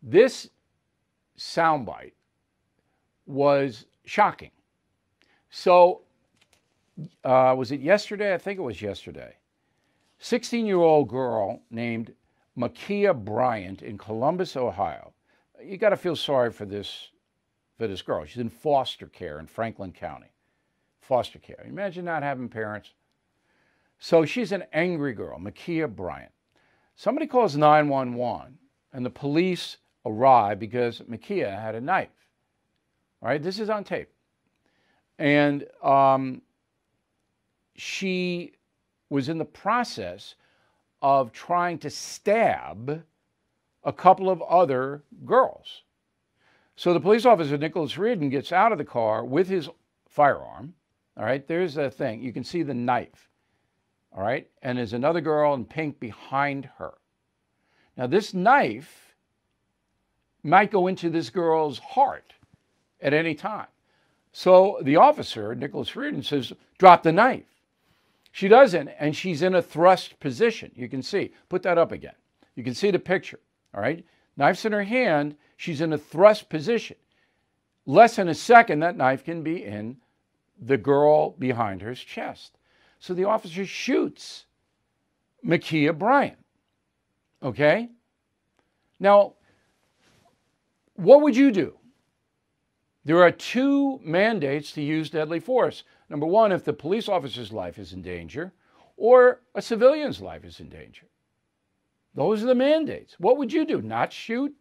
This soundbite was shocking. So, was it yesterday? I think it was yesterday. 16-year-old girl named Makia Bryant in Columbus, Ohio. You got to feel sorry for this girl. She's in foster care in Franklin County. Foster care. Imagine not having parents. So she's an angry girl, Makia Bryant. Somebody calls 911, and the police arrive because Makia had a knife. All right, this is on tape. And she was in the process of trying to stab a couple of other girls. So the police officer, Nicholas Reardon, gets out of the car with his firearm. All right, there's the thing. You can see the knife. All right, and there's another girl in pink behind her. Now, this knife might go into this girl's heart at any time. So the officer, Nicholas Reardon, says, drop the knife. She doesn't, and she's in a thrust position. You can see. Put that up again. You can see the picture. All right, knife's in her hand. She's in a thrust position. Less than a second, that knife can be in the girl behind her's chest. So the officer shoots Makia Bryant. Okay? Now, what would you do? There are two mandates to use deadly force. Number one, if the police officer's life is in danger, or a civilian's life is in danger. Those are the mandates. What would you do? Not shoot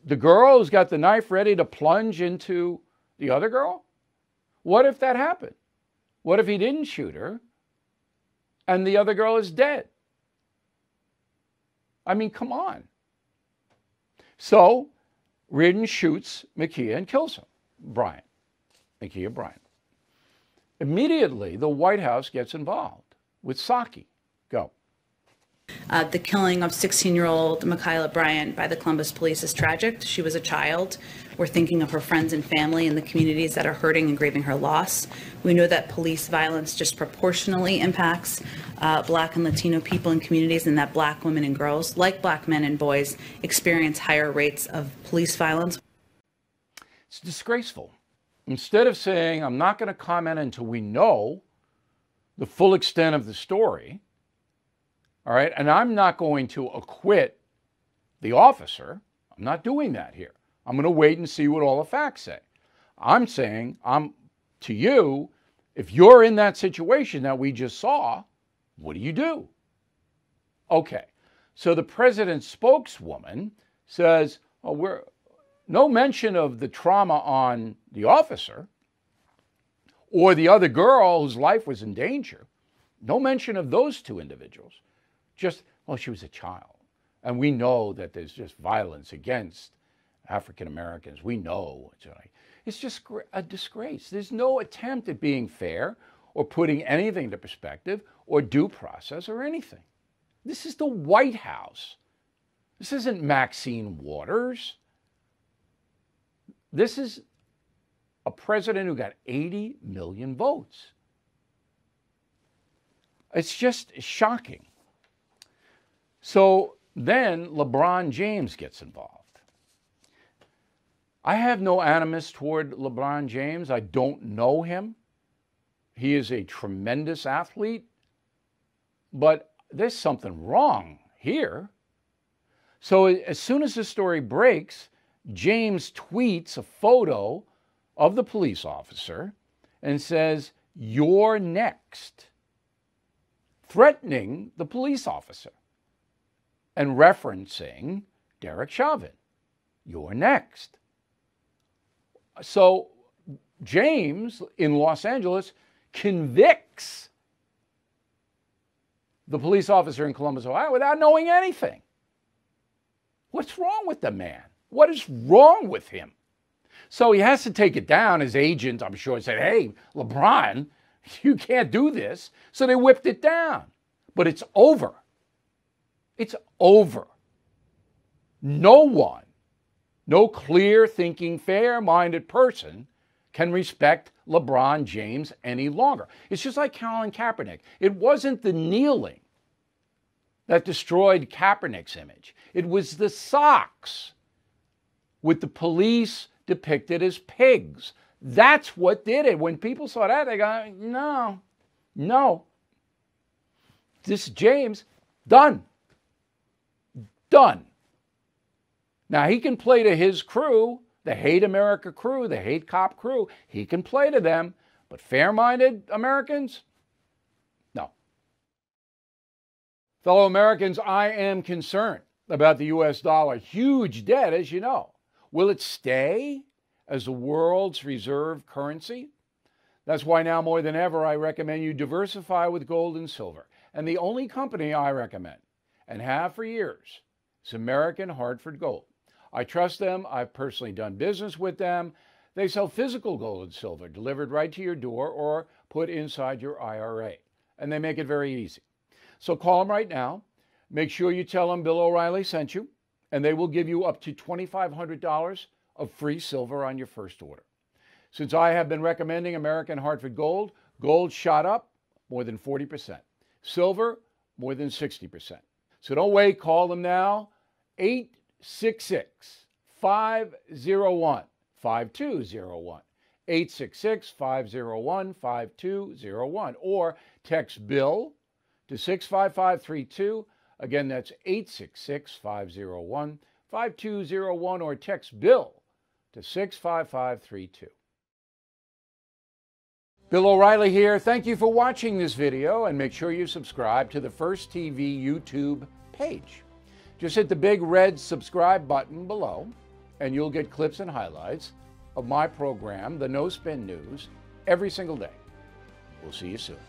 the girl who's got the knife ready to plunge into the other girl? What if that happened? What if he didn't shoot her and the other girl is dead? I mean, come on. So Reardon shoots Makia and kills him. Makia Bryant. Immediately, the White House gets involved with Psaki. Go. The killing of 16-year-old Makia Bryant by the Columbus police is tragic. She was a child. We're thinking of her friends and family and the communities that are hurting and grieving her loss. We know that police violence disproportionately impacts Black and Latino people and communities, and that Black women and girls, like Black men and boys, experience higher rates of police violence. It's disgraceful. Instead of saying, I'm not going to comment until we know the full extent of the story, all right, and I'm not going to acquit the officer. I'm not doing that here. I'm going to wait and see what all the facts say. I'm saying, to you, if you're in that situation that we just saw, what do you do? Okay, so the president's spokeswoman says, oh, no mention of the trauma on the officer or the other girl whose life was in danger. No mention of those two individuals. Just, well, she was a child. And we know that there's just violence against African Americans. We know. It's just a disgrace. There's no attempt at being fair or putting anything into perspective or due process or anything. This is the White House. This isn't Maxine Waters. This is a president who got 80 million votes. It's just shocking. So then LeBron James gets involved. I have no animus toward LeBron James. I don't know him. He is a tremendous athlete, but there's something wrong here. So as soon as the story breaks, James tweets a photo of the police officer and says, "You're next," threatening the police officer and referencing Derek Chauvin. You're next. So James in Los Angeles convicts the police officer in Columbus, Ohio, without knowing anything. What's wrong with the man? What is wrong with him? So he has to take it down. His agent, I'm sure, said, hey, LeBron, you can't do this. So they whipped it down. But it's over. It's over. No one, no clear-thinking, fair-minded person can respect LeBron James any longer. It's just like Colin Kaepernick. It wasn't the kneeling that destroyed Kaepernick's image. It was the socks with the police depicted as pigs. That's what did it. When people saw that, they go, no, no. This is James. Done. Done. Now, he can play to his crew, the Hate America crew, the Hate Cop crew. He can play to them. But fair-minded Americans? No. Fellow Americans, I am concerned about the U.S. dollar. Huge debt, as you know. Will it stay as the world's reserve currency? That's why now more than ever I recommend you diversify with gold and silver. And the only company I recommend, and have for years, is American Hartford Gold. I trust them. I've personally done business with them. They sell physical gold and silver delivered right to your door or put inside your IRA. And they make it very easy. So call them right now. Make sure you tell them Bill O'Reilly sent you, and they will give you up to $2,500 of free silver on your first order. Since I have been recommending American Hartford Gold, gold shot up more than 40%. Silver, more than 60%. So don't wait. Call them now. 866-501-5201. 866-501-5201. Or text Bill to 65532. Again, that's 866-501-5201. Or text Bill to 65532. Bill O'Reilly here. Thank you for watching this video, and make sure you subscribe to the First TV YouTube page. Just hit the big red subscribe button below, and you'll get clips and highlights of my program, The No Spin News, every single day. We'll see you soon.